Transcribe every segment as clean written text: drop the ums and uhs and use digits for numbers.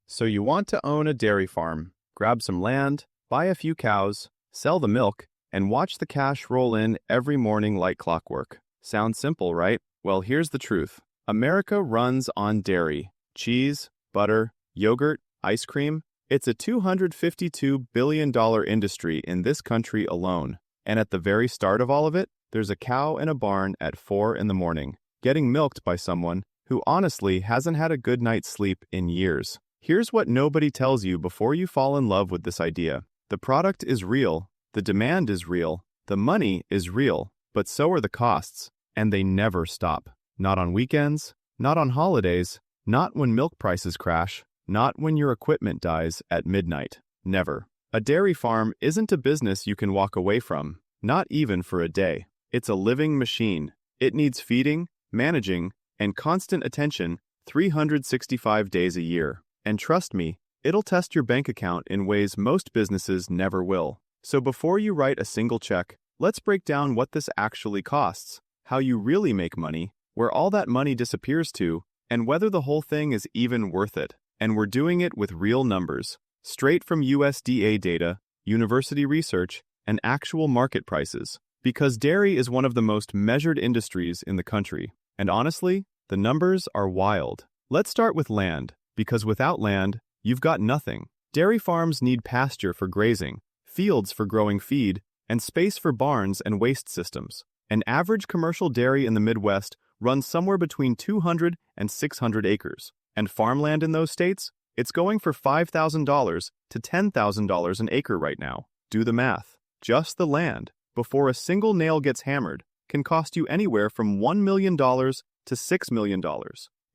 So you want to own a dairy farm, grab some land, buy a few cows, sell the milk, and watch the cash roll in every morning like clockwork. Sounds simple, right? Well, here's the truth. America runs on dairy. Cheese, butter, yogurt, ice cream. It's a $252 billion industry in this country alone. And at the very start of all of it, there's a cow in a barn at 4 in the morning, getting milked by someone who honestly hasn't had a good night's sleep in years. Here's what nobody tells you before you fall in love with this idea. The product is real, the demand is real, the money is real, but so are the costs, and they never stop. Not on weekends, not on holidays, not when milk prices crash, not when your equipment dies at midnight. Never. A dairy farm isn't a business you can walk away from, not even for a day. It's a living machine. It needs feeding, managing, and constant attention 365 days a year. And trust me, it'll test your bank account in ways most businesses never will. So before you write a single check, let's break down what this actually costs, how you really make money, where all that money disappears to, and whether the whole thing is even worth it. And we're doing it with real numbers, straight from USDA data, university research, and actual market prices. Because dairy is one of the most measured industries in the country. And honestly, the numbers are wild. Let's start with land, because without land, you've got nothing. Dairy farms need pasture for grazing, fields for growing feed, and space for barns and waste systems. An average commercial dairy in the Midwest runs somewhere between 200 and 600 acres. And farmland in those states? It's going for $5,000 to $10,000 an acre right now. Do the math. Just the land, before a single nail gets hammered, can cost you anywhere from $1 million to $6 million.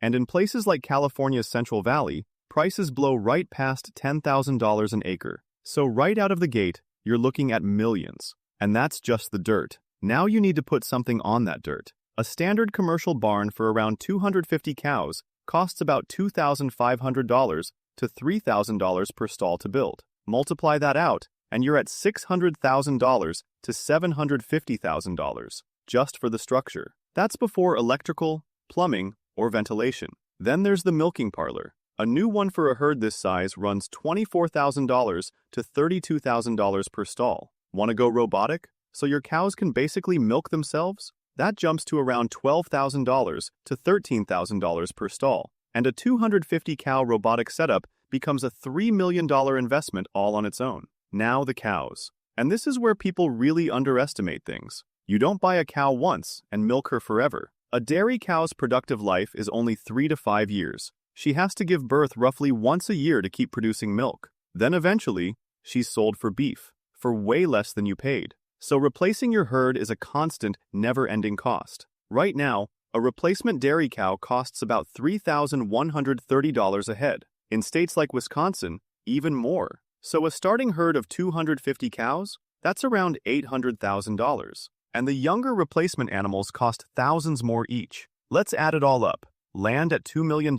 And in places like California's Central Valley, prices blow right past $10,000 an acre. So right out of the gate, you're looking at millions. And that's just the dirt. Now you need to put something on that dirt. A standard commercial barn for around 250 cows costs about $2,500 to $3,000 per stall to build. Multiply that out, and you're at $600,000 to $750,000 just for the structure. That's before electrical, plumbing, or ventilation. Then there's the milking parlor. A new one for a herd this size runs $24,000 to $32,000 per stall. Want to go robotic, so your cows can basically milk themselves? That jumps to around $12,000 to $13,000 per stall. And a 250-cow robotic setup becomes a $3 million investment all on its own. Now the cows. And this is where people really underestimate things. You don't buy a cow once and milk her forever. A dairy cow's productive life is only 3 to 5 years. She has to give birth roughly once a year to keep producing milk. Then eventually, she's sold for beef, for way less than you paid. So replacing your herd is a constant, never-ending cost. Right now, a replacement dairy cow costs about $3,130 a head. In states like Wisconsin, even more. So a starting herd of 250 cows? That's around $800,000. And the younger replacement animals cost thousands more each. Let's add it all up. Land at $2 million,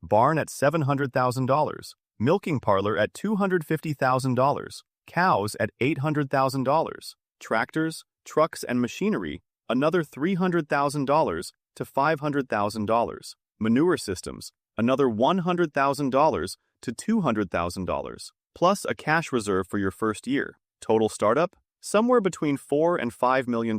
barn at $700,000, milking parlor at $250,000, cows at $800,000, tractors, trucks, and machinery, another $300,000 to $500,000, manure systems, another $100,000 to $200,000, plus a cash reserve for your first year. Total startup? Somewhere between $4 and $5 million.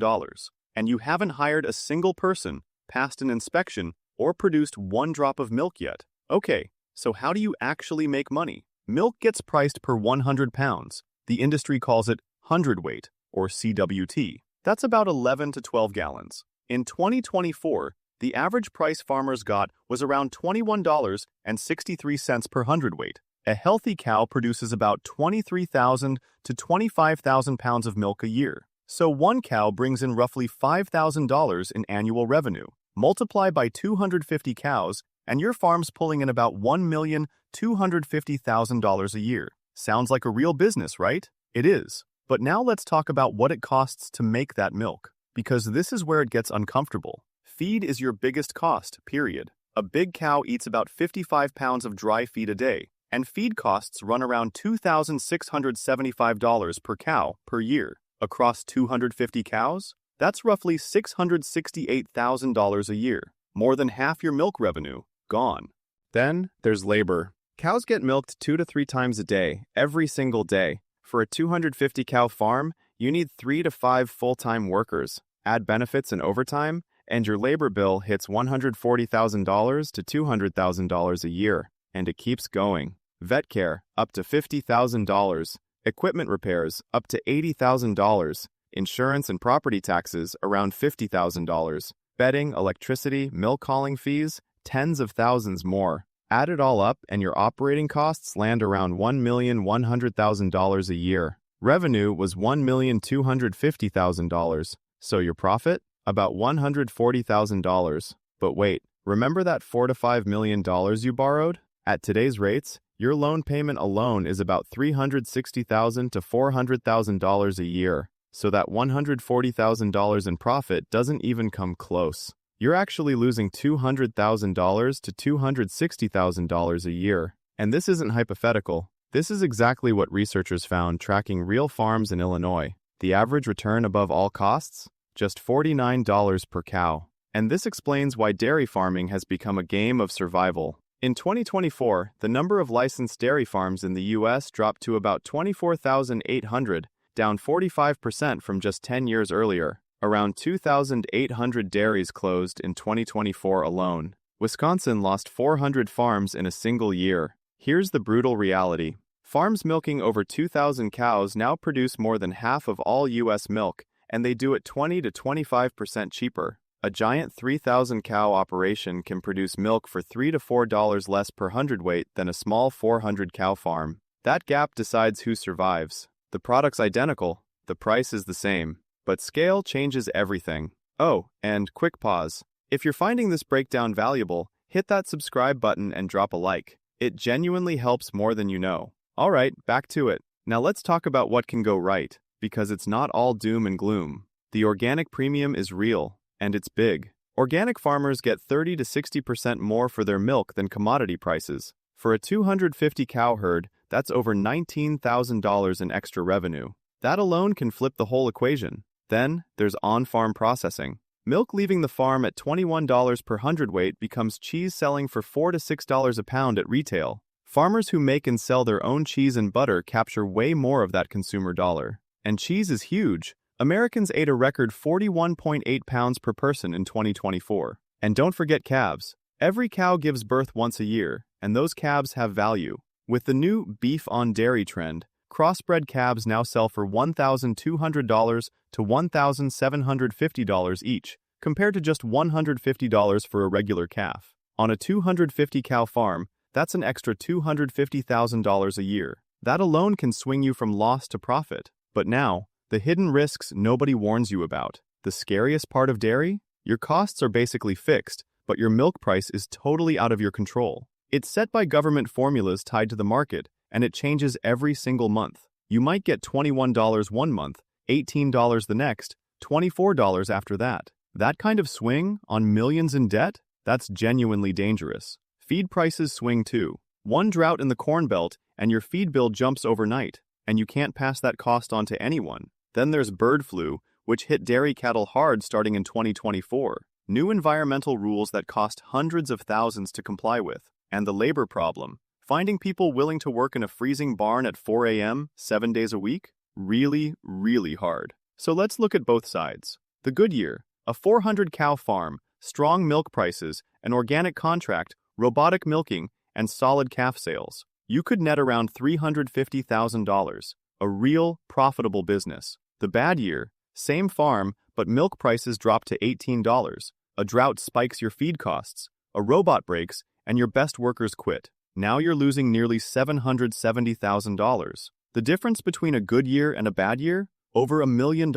And you haven't hired a single person, passed an inspection, or produced one drop of milk yet. Okay, so how do you actually make money? Milk gets priced per 100 pounds. The industry calls it hundredweight, or CWT. That's about 11 to 12 gallons. In 2024, the average price farmers got was around $21.63 per hundredweight. A healthy cow produces about 23,000 to 25,000 pounds of milk a year. So one cow brings in roughly $5,000 in annual revenue. Multiply by 250 cows, and your farm's pulling in about $1,250,000 a year. Sounds like a real business, right? It is. But now let's talk about what it costs to make that milk, because this is where it gets uncomfortable. Feed is your biggest cost, period. A big cow eats about 55 pounds of dry feed a day, and feed costs run around $2,675 per cow per year. Across 250 cows? That's roughly $668,000 a year. More than half your milk revenue, gone. Then there's labor. Cows get milked 2 to 3 times a day, every single day. For a 250 cow farm, you need 3 to 5 full-time workers. Add benefits and overtime, and your labor bill hits $140,000 to $200,000 a year. And it keeps going. Vet care, up to $50,000. Equipment repairs, up to $80,000. Insurance and property taxes, around $50,000. Bedding, electricity, milk hauling fees, tens of thousands more. Add it all up, and your operating costs land around $1,100,000 a year. Revenue was $1,250,000. So your profit? About $140,000. But wait, remember that $4 to $5 million you borrowed? At today's rates, your loan payment alone is about $360,000 to $400,000 a year. So that $140,000 in profit doesn't even come close. You're actually losing $200,000 to $260,000 a year. And this isn't hypothetical. This is exactly what researchers found tracking real farms in Illinois. The average return above all costs? Just $49 per cow. And this explains why dairy farming has become a game of survival. In 2024, the number of licensed dairy farms in the U.S. dropped to about 24,800, down 45% from just 10 years earlier. Around 2,800 dairies closed in 2024 alone. Wisconsin lost 400 farms in a single year. Here's the brutal reality. Farms milking over 2,000 cows now produce more than half of all U.S. milk, and they do it 20 to 25% cheaper. A giant 3,000 cow operation can produce milk for $3 to $4 less per hundredweight than a small 400 cow farm. That gap decides who survives. The product's identical, the price is the same. But scale changes everything. Oh, and quick pause. If you're finding this breakdown valuable, hit that subscribe button and drop a like. It genuinely helps more than you know. All right, back to it. Now let's talk about what can go right, because it's not all doom and gloom. The organic premium is real, and it's big. Organic farmers get 30 to 60% more for their milk than commodity prices. For a 250 cow herd, that's over $19,000 in extra revenue. That alone can flip the whole equation. Then, there's on-farm processing. Milk leaving the farm at $21 per hundredweight becomes cheese selling for $4 to $6 a pound at retail. Farmers who make and sell their own cheese and butter capture way more of that consumer dollar. And cheese is huge. Americans ate a record 41.8 pounds per person in 2024. And don't forget calves. Every cow gives birth once a year, and those calves have value. With the new beef on dairy trend, crossbred calves now sell for $1,200 to $1,750 each, compared to just $150 for a regular calf. On a 250 cow farm, that's an extra $250,000 a year. That alone can swing you from loss to profit. But now, the hidden risks nobody warns you about. The scariest part of dairy? Your costs are basically fixed, but your milk price is totally out of your control. It's set by government formulas tied to the market, and it changes every single month. You might get $21 one month, $18 the next, $24 after that. That kind of swing on millions in debt? That's genuinely dangerous. Feed prices swing too. One drought in the Corn Belt and your feed bill jumps overnight, and you can't pass that cost on to anyone. Then there's bird flu, which hit dairy cattle hard starting in 2024. New environmental rules that cost hundreds of thousands to comply with. And the labor problem. Finding people willing to work in a freezing barn at 4 a.m., 7 days a week? Really, really hard. So let's look at both sides. The good year, a 400 cow farm, strong milk prices, an organic contract, robotic milking, and solid calf sales. You could net around $350,000, a real, profitable business. The bad year, same farm, but milk prices drop to $18. A drought spikes your feed costs. A robot breaks, and your best workers quit. Now you're losing nearly $770,000. The difference between a good year and a bad year? Over $1 million.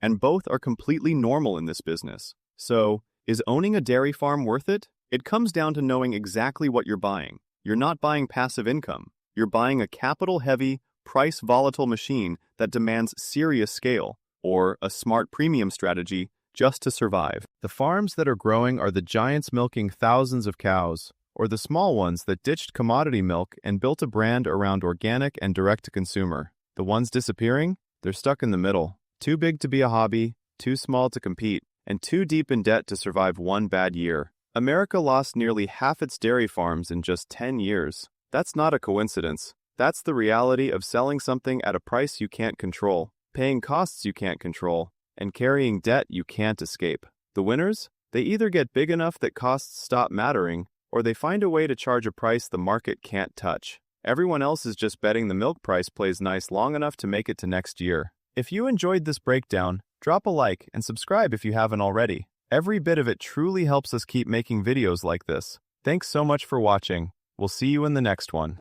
And both are completely normal in this business. So, is owning a dairy farm worth it? It comes down to knowing exactly what you're buying. You're not buying passive income. You're buying a capital-heavy, price-volatile machine that demands serious scale, or a smart premium strategy just to survive. The farms that are growing are the giants milking thousands of cows, or the small ones that ditched commodity milk and built a brand around organic and direct-to-consumer. The ones disappearing? They're stuck in the middle. Too big to be a hobby, too small to compete, and too deep in debt to survive one bad year. America lost nearly half its dairy farms in just 10 years. That's not a coincidence. That's the reality of selling something at a price you can't control, paying costs you can't control, and carrying debt you can't escape. The winners? They either get big enough that costs stop mattering, or they find a way to charge a price the market can't touch. Everyone else is just betting the milk price plays nice long enough to make it to next year. If you enjoyed this breakdown, drop a like and subscribe if you haven't already. Every bit of it truly helps us keep making videos like this. Thanks so much for watching. We'll see you in the next one.